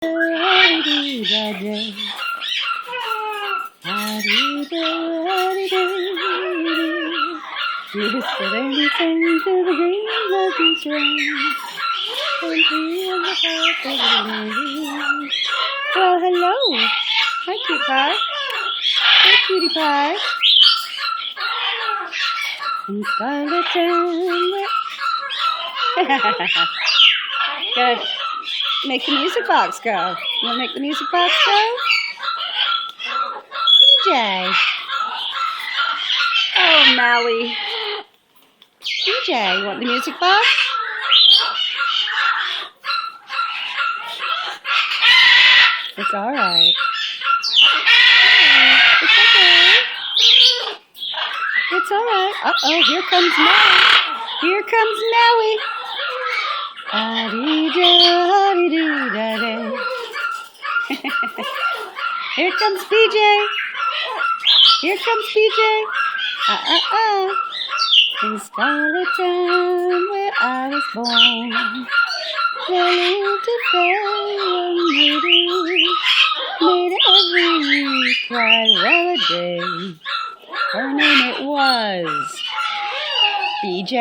Yesterday we sang to the green mountains rain, and he on the heart of the lady. Well, hello. Hi, cutie pie. Hi, cutie pie. In Scarlet Town. Gotta make the music box go. You wanna make the music box go? PJ. Oh, Maui. PJ, you want the music box? It's alright. It's okay. It's alright. Uh-oh, here comes Maui. Here comes Maui. Here comes PJ. Here comes PJ. In Scarlet Town, where I was born, there lived a fair lady, made every cry well a day. Her name it was BJ.